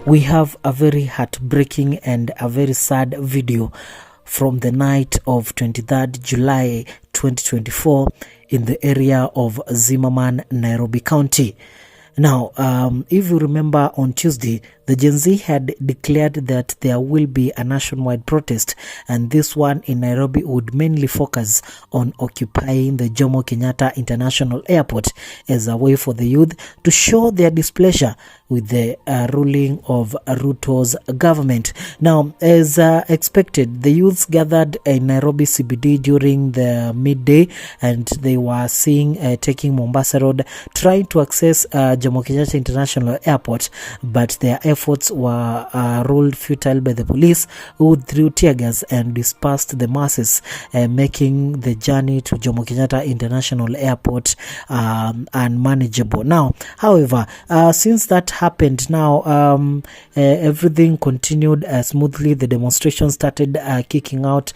We have a very heartbreaking and a very sad video from the night of 23rd July 2024 in the area of Zimmerman, Nairobi County. Now, if you remember, on Tuesday, the Gen Z had declared that there will be a nationwide protest, and this one in Nairobi would mainly focus on occupying the Jomo Kenyatta International Airport as a way for the youth to show their displeasure with the ruling of Ruto's government. Now, as expected, the youths gathered in Nairobi CBD during the midday, and they were taking Mombasa Road, trying to access Jomo Kenyatta International Airport, but their efforts were ruled futile by the police, who threw tear gas and dispersed the masses, making the journey to Jomo Kenyatta International Airport unmanageable. Now, however, since that happened, now everything continued smoothly. The demonstration started picking up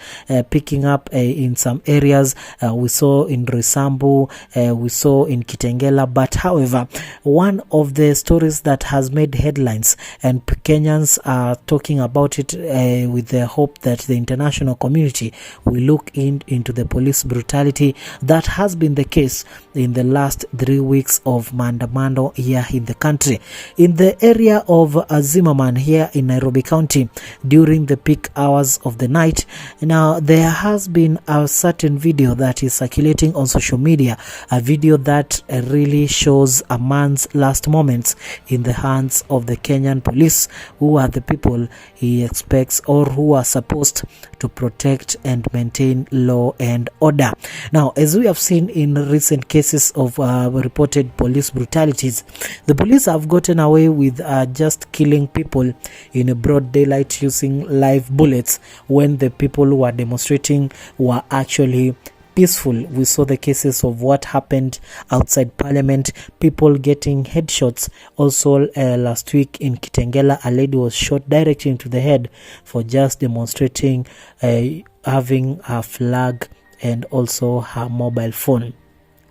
in some areas. We saw in Roysambu, we saw in Kitengela, but however, one of the stories that has made headlines, and Kenyans are talking about it with the hope that the international community will look into the police brutality that has been the case in the last 3 weeks of maandamano here in the country. In the area of Zimmerman here in Nairobi County, during the peak hours of the night, now there has been a certain video that is circulating on social media, a video that really shows a man's last moments in the hands of the Kenyan police, who are the people he expects or who are supposed to protect and maintain law and order. Now, as we have seen in recent cases of reported police brutalities, the police have gotten away with just killing people in a broad daylight using live bullets when the people who are demonstrating were actually peaceful. We saw the cases of what happened outside Parliament, people getting headshots. Also, last week in Kitengela, a lady was shot directly into the head for just demonstrating, having a flag and also her mobile phone.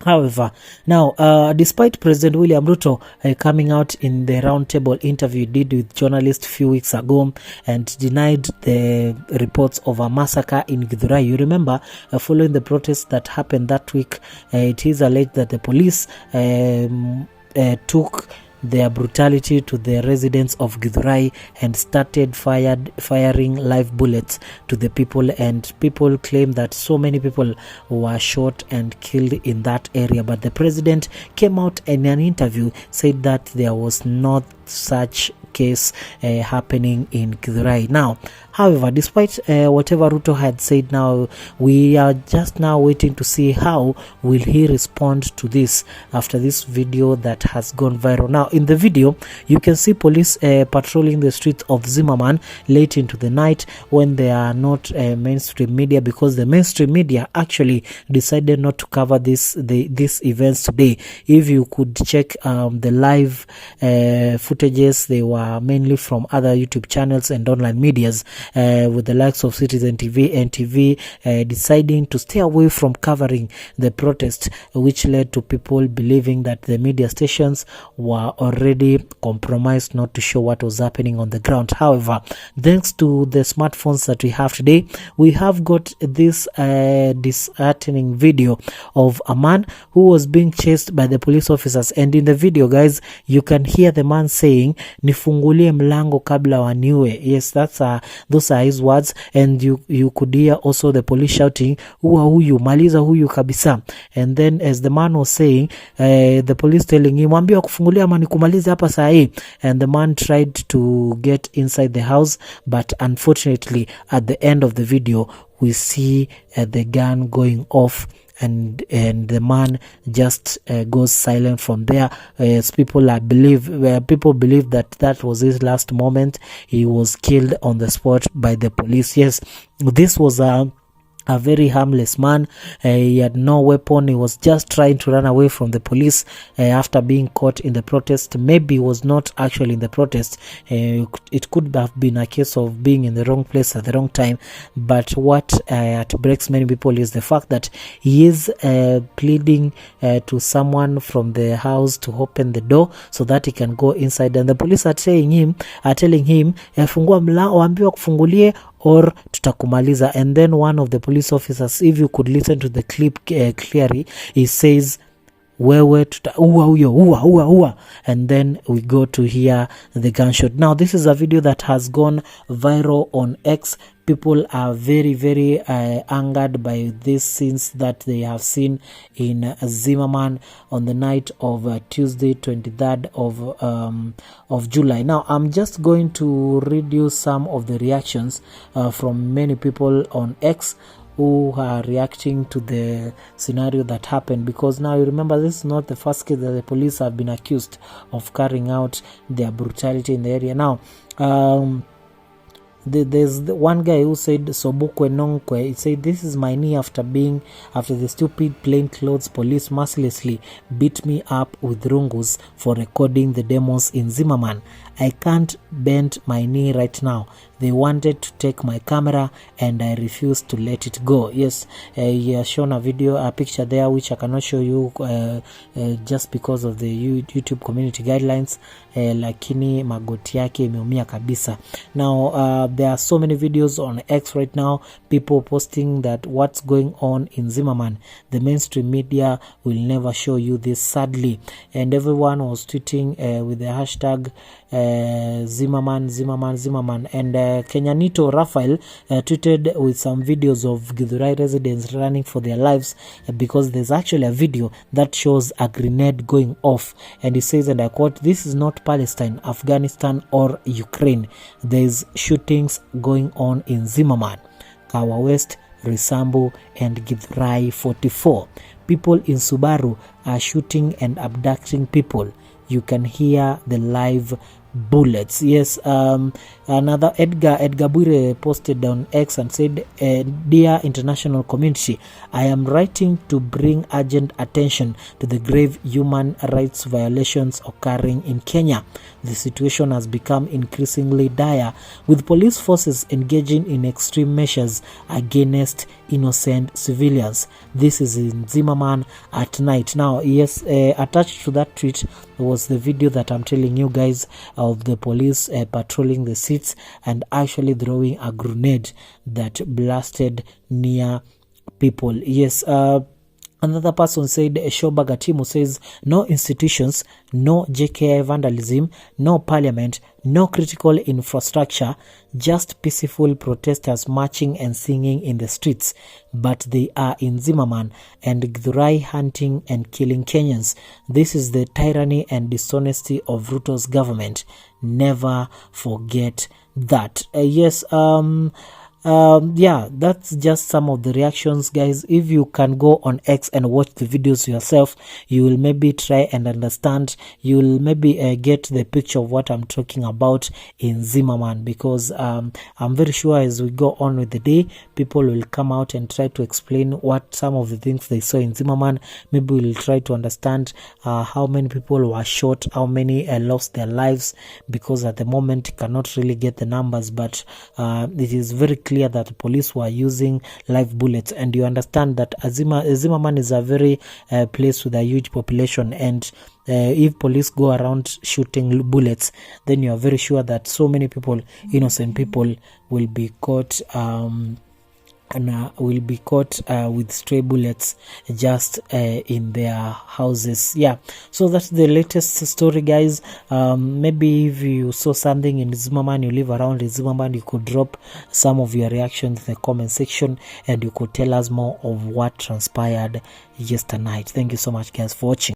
However, now, despite President William Ruto coming out in the roundtable interview he did with journalists a few weeks ago and denied the reports of a massacre in Githurai. You remember, following the protests that happened that week, it is alleged that the police took their brutality to the residents of Githurai and started firing live bullets to the people, and people claim that so many people were shot and killed in that area. But the president came out in an interview, said that there was not such case happening in Githurai. Now, however, despite whatever Ruto had said, now we are just now waiting to see how will he respond to this after this video that has gone viral. Now, in the video, you can see police patrolling the streets of Zimmerman late into the night when they are not mainstream media, because the mainstream media actually decided not to cover these events today. If you could check the live footages, they were mainly from other YouTube channels and online medias, with the likes of Citizen TV and TV deciding to stay away from covering the protest, which led to people believing that the media stations were already compromised not to show what was happening on the ground. However, thanks to the smartphones that we have today, we have got this disheartening video of a man who was being chased by the police officers, and in the video, guys, you can hear the man saying, "Nifungulie mlango kabla waniue." Yes, those are his words, and you could hear also the police shouting, "Ua huyu, maliza huyu kabisa." And then as the man was saying, the police telling him, "Mwambie kufungulia ama nikumalize hapa saa hii." And the man tried to get inside the house, but unfortunately at the end of the video we see the gun going off, and the man just goes silent from there. As people believe that was his last moment. He was killed on the spot by the police. Yes, this was a very harmless man. He had no weapon. He was just trying to run away from the police after being caught in the protest. Maybe he was not actually in the protest. It could have been a case of being in the wrong place at the wrong time. But what breaks many people is the fact that he is pleading to someone from the house to open the door so that he can go inside. And the police are telling him, fungua mlango, waambiwa kufungulie or tutakumaliza. And then one of the police officers, if you could listen to the clip clearly, he says, wewe ua huyo, ua. And then we go to hear the gunshot. Now this is a video that has gone viral on X. People are very, very angered by these scenes that they have seen in Zimmerman on the night of Tuesday, 23rd of July. Now, I'm just going to read you some of the reactions from many people on X who are reacting to the scenario that happened, because now you remember this is not the first case that the police have been accused of carrying out their brutality in the area. Now, there's one guy who said Sobukwe Nonkwe. He said, this is my knee after the stupid plainclothes police mercilessly beat me up with rungus for recording the demos in Zimmerman. I can't bend my knee right now. They wanted to take my camera and I refused to let it go. Yes, he has shown a picture there which I cannot show you just because of the YouTube community guidelines. Lakini magoti yake imeumia kabisa. Now there are so many videos on X right now, people posting that what's going on in Zimmerman. The mainstream media will never show you this, sadly. And everyone was tweeting with the hashtag Zimmerman. And Kenyanito Raphael tweeted with some videos of Githurai residents running for their lives because there's actually a video that shows a grenade going off, and he says, and I quote, "This is not Palestine, Afghanistan or Ukraine. There's shootings going on in Zimmerman, Kawa West, Risambu and Githurai 44. People in Subaru are shooting and abducting people. You can hear the live bullets." Yes, another Edgar Bure posted on X and said, "Dear international community, I am writing to bring urgent attention to the grave human rights violations occurring in Kenya. The situation has become increasingly dire, with police forces engaging in extreme measures against innocent civilians. This is in Zimmerman at night." Now, yes, attached to that tweet was the video that I'm telling you guys of the police patrolling the seats and actually throwing a grenade that blasted near people. Yes, another person said, Shoba Gatimu says, "No institutions, no JKI vandalism, no parliament, no critical infrastructure, just peaceful protesters marching and singing in the streets. But they are in Zimmerman and Githurai hunting and killing Kenyans. This is the tyranny and dishonesty of Ruto's government. Never forget that." Yes, yeah, that's just some of the reactions, guys. If you can go on X and watch the videos yourself, you will maybe try and understand. You will maybe get the picture of what I'm talking about in Zimmerman, because I'm very sure as we go on with the day, people will come out and try to explain what some of the things they saw in Zimmerman. Maybe we'll try to understand how many people were shot, how many lost their lives, because at the moment cannot really get the numbers, but it is very clear that the police were using live bullets. And you understand that Zimmerman is a very place with a huge population, and if police go around shooting bullets, then you are very sure that so many people, innocent people, will be caught with stray bullets just in their houses. Yeah, so that's the latest story, guys. Maybe if you saw something in Zimmerman, you live around in Zimmerman, you could drop some of your reactions in the comment section and you could tell us more of what transpired yesterday night. Thank you so much, guys, for watching.